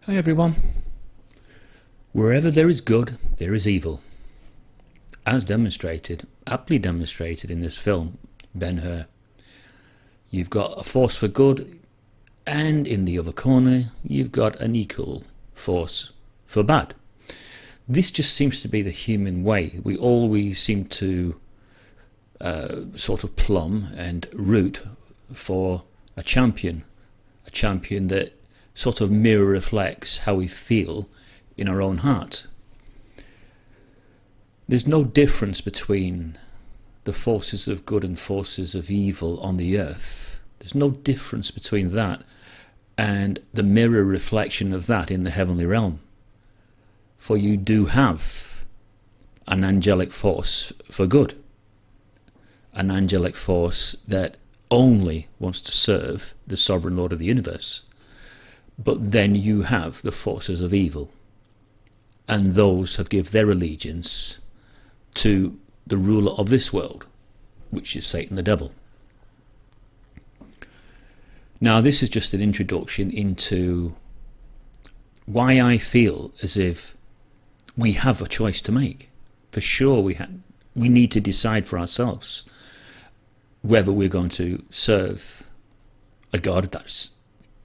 Hi everyone. Wherever there is good, there is evil. As demonstrated, aptly demonstrated in this film, Ben-Hur. You've got a force for good, and in the other corner, you've got an equal force for bad. This just seems to be the human way. We always seem to sort of plumb and root for a champion that sort of mirror reflects how we feel in our own heart. There's no difference between the forces of good and forces of evil on the earth. There's no difference between that and the mirror reflection of that in the heavenly realm. For you do have an angelic force for good. An angelic force that only wants to serve the sovereign Lord of the universe. But then you have the forces of evil, and those have given their allegiance to the ruler of this world, which is Satan the devil. Now this is just an introduction into why I feel as if we have a choice to make. For sure we need to decide for ourselves whether we're going to serve a God, that's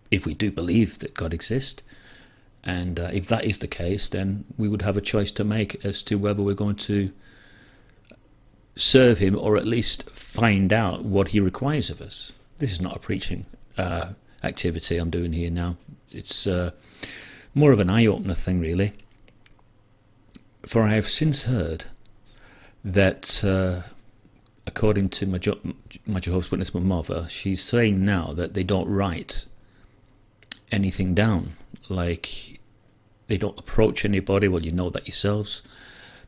if we do believe that God exists, and if that is the case, then we would have a choice to make as to whether we're going to serve him or at least find out what he requires of us. This is not a preaching activity I'm doing here now. It's more of an eye-opener thing, really. For I have since heard that according to my Jehovah's Witness, my mother, she's saying now that they don't write anything down. Like, they don't approach anybody. Well, you know that yourselves.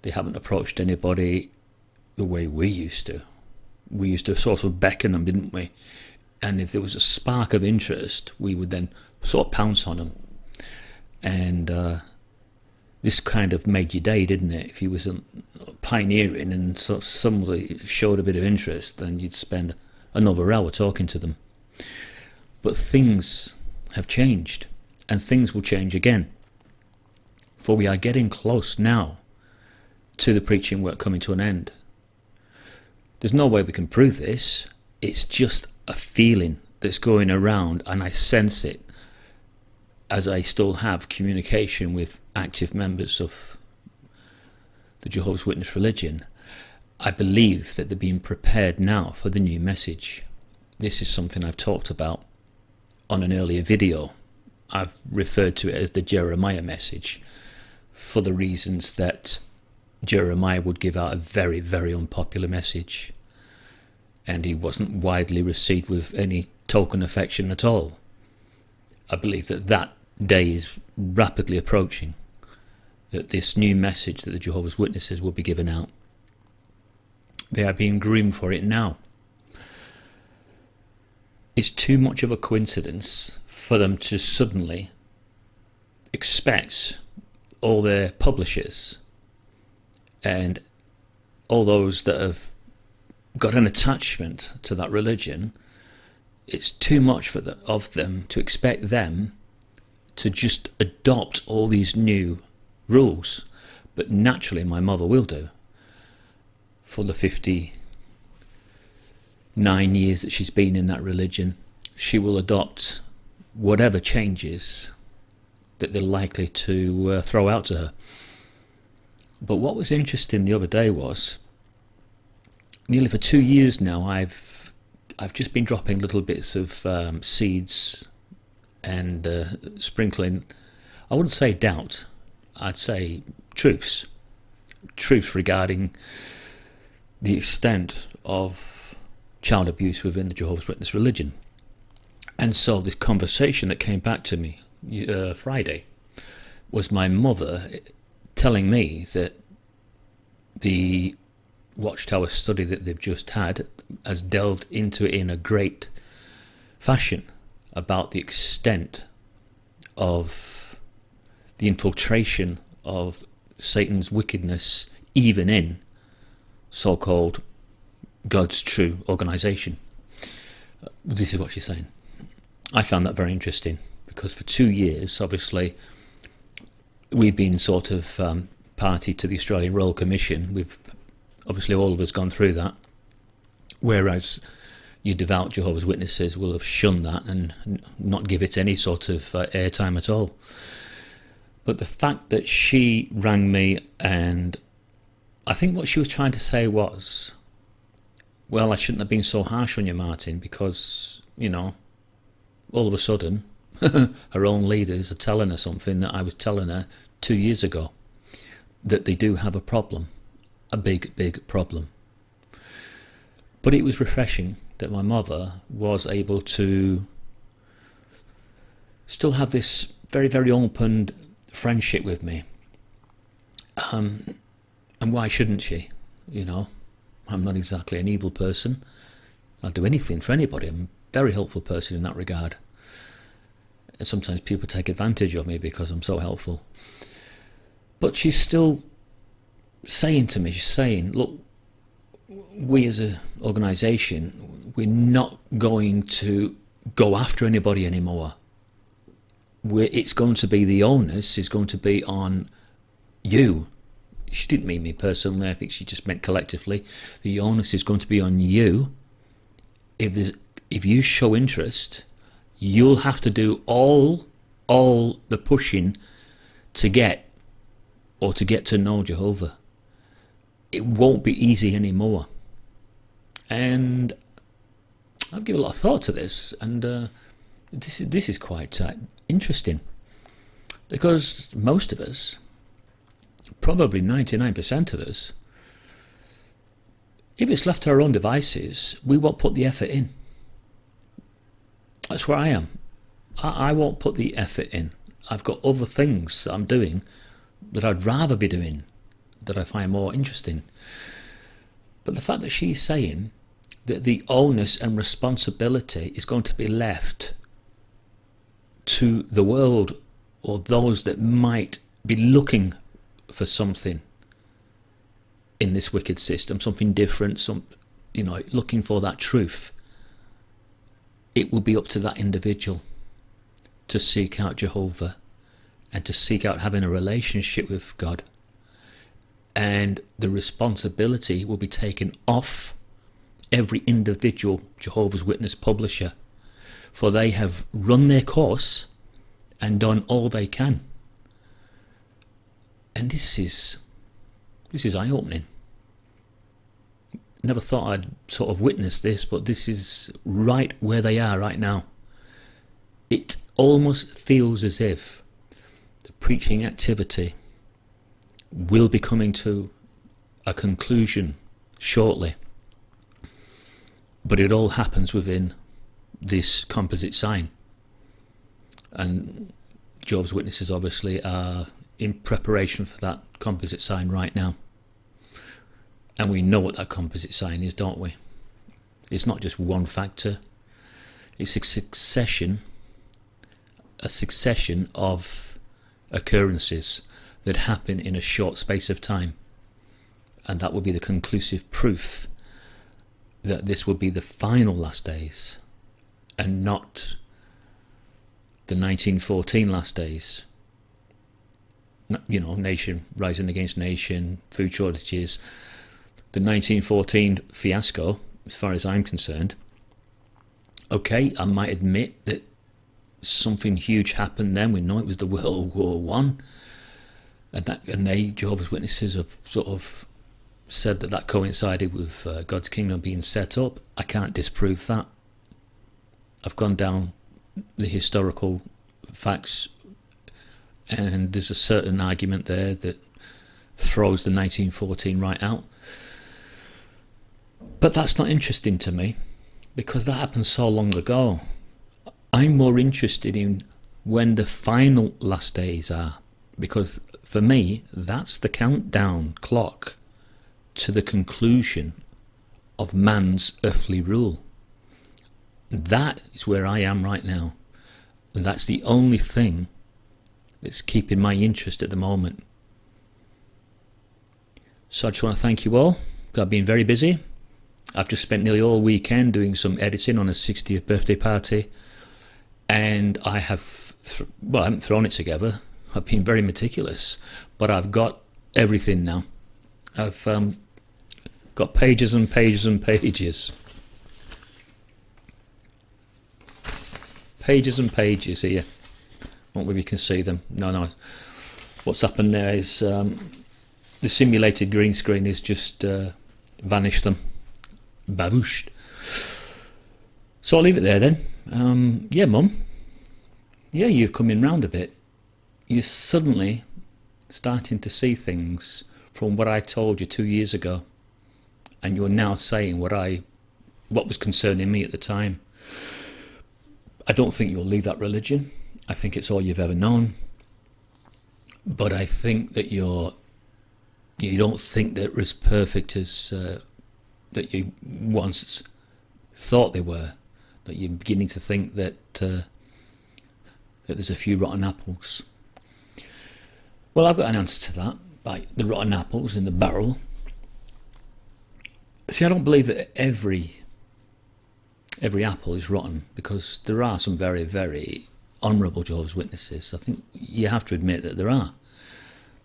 They haven't approached anybody the way we used to. We used to sort of beckon them, didn't we? And if there was a spark of interest, we would then sort of pounce on them. And this kind of made your day, didn't it? If you was pioneering and so somebody showed a bit of interest, then you'd spend another hour talking to them. But things have changed, and things will change again. For we are getting close now to the preaching work coming to an end. There's no way we can prove this. It's just a feeling that's going around, and I sense it as I still have communication with active members of the Jehovah's Witness religion. I believe that they're being prepared now for the new message. This is something I've talked about on an earlier video. I've referred to it as the Jeremiah message for the reasons that Jeremiah would give out a very, very unpopular message, and he wasn't widely received with any token affection at all. I believe that that day is rapidly approaching, that this new message that the Jehovah's Witnesses will be giving out, they are being groomed for it now. It's too much of a coincidence for them to suddenly expect all their publishers and all those that have got an attachment to that religion. It's too much of them to expect them to just adopt all these new rules. But naturally my mother will do. For the 59 years that she's been in that religion, she will adopt whatever changes that they're likely to throw out to her. But what was interesting the other day was, nearly for 2 years now, I've just been dropping little bits of seeds and sprinkling, I wouldn't say doubt, I'd say truths regarding the extent of child abuse within the Jehovah's Witness religion. And so this conversation that came back to me Friday was my mother telling me that the Watchtower study that they've just had has delved into it in a great fashion about the extent of the infiltration of Satan's wickedness even in so-called God's true organisation. This is what she's saying. I found that very interesting, because for 2 years, obviously, we've been sort of party to the Australian Royal Commission. We've obviously all of us gone through that, whereas your devout Jehovah's Witnesses will have shunned that and not give it any sort of airtime at all. But the fact that she rang me, and I think what she was trying to say was, well, I shouldn't have been so harsh on you, Martin, because, you know, all of a sudden her own leaders are telling her something that I was telling her 2 years ago, that they do have a problem, a big, big problem. But it was refreshing that my mother was able to still have this very, very open friendship with me. And why shouldn't she? You know, I'm not exactly an evil person. I'll do anything for anybody. I'm a very helpful person in that regard. And sometimes people take advantage of me because I'm so helpful. But she's still saying to me, she's saying, look, we as an organisation, we're not going to go after anybody anymore. It's going to be, the onus is going to be on you. She didn't mean me personally, I think she just meant collectively. The onus is going to be on you. If you show interest, you'll have to do all the pushing to get to know Jehovah. It won't be easy anymore. And I've given a lot of thought to this, and this is quite interesting, because most of us, probably 99% of us, if it's left to our own devices, we won't put the effort in. That's where I am. I won't put the effort in. I've got other things that I'm doing that I'd rather be doing, that I find more interesting. But the fact that she's saying that the onus and responsibility is going to be left to the world, or those that might be looking for something in this wicked system, something different, looking for that truth, it will be up to that individual to seek out Jehovah and to seek out having a relationship with God. And the responsibility will be taken off every individual Jehovah's Witness publisher, for they have run their course and done all they can. And this is eye-opening. Never thought I'd sort of witness this, but this is right where they are right now. It almost feels as if the preaching activity will be coming to a conclusion shortly. But it all happens within this composite sign. And Jehovah's Witnesses obviously are in preparation for that composite sign right now. And we know what that composite sign is, don't we? It's not just one factor. It's a succession of occurrences that happen in a short space of time. And that will be the conclusive proof that this will be the final last days, and not the 1914 last days. You know, nation rising against nation, food shortages. The 1914 fiasco, as far as I'm concerned, okay, I might admit that something huge happened then. We know it was the World War One, and they, Jehovah's Witnesses, have sort of said that coincided with God's kingdom being set up. I can't disprove that. I've gone down the historical facts, and there's a certain argument there that throws the 1914 right out. But that's not interesting to me, because that happened so long ago. I'm more interested in when the final last days are, because for me, that's the countdown clock to the conclusion of man's earthly rule. That is where I am right now. And that's the only thing that's keeping my interest at the moment. So I just want to thank you all. I've been very busy. I've just spent nearly all weekend doing some editing on a 60th birthday party. And I have, I haven't thrown it together. I've been very meticulous, but I've got everything now. I've got pages and pages and pages. Pages and pages here. I don't know if you can see them. No. What's happened there is the simulated green screen has just vanished them. Babooshed. So I'll leave it there then. Yeah, Mum. Yeah, you're coming round a bit. You're suddenly starting to see things from what I told you 2 years ago, and you're now saying what was concerning me at the time. I don't think you'll leave that religion. I think it's all you've ever known. But I think that you don't think they're as perfect as that you once thought they were. That you're beginning to think that there's a few rotten apples. Well, I've got an answer to that. Like the rotten apples in the barrel. See, I don't believe that every apple is rotten, because there are some very, very honourable Jehovah's Witnesses. I think you have to admit that there are.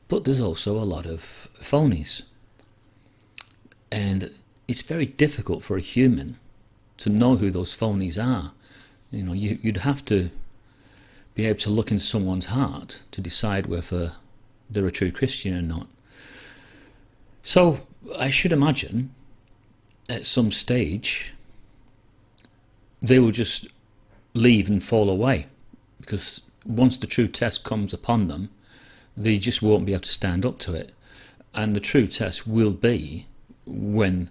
But there's also a lot of phonies. And it's very difficult for a human to know who those phonies are. You know, you'd have to be able to look into someone's heart to decide whether they're a true Christian or not. So I should imagine at some stage they will just leave and fall away, because once the true test comes upon them, they just won't be able to stand up to it. And the true test will be when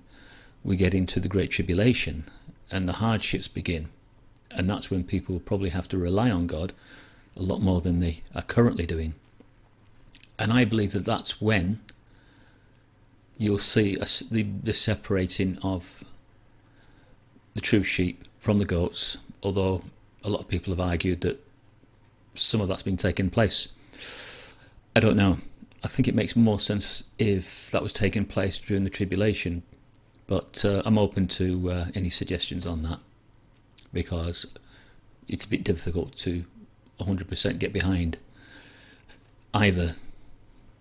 we get into the Great Tribulation and the hardships begin. And that's when people will probably have to rely on God a lot more than they are currently doing. And I believe that that's when you'll see the separating of the true sheep from the goats, although a lot of people have argued that some of that's been taking place. I don't know. I think it makes more sense if that was taking place during the tribulation, but I'm open to any suggestions on that, because it's a bit difficult to 100% get behind either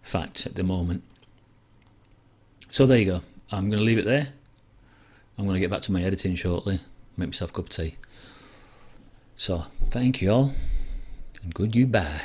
fact at the moment. So there you go. I'm going to leave it there. I'm going to get back to my editing shortly, make myself a cup of tea. So thank you all, and goodbye.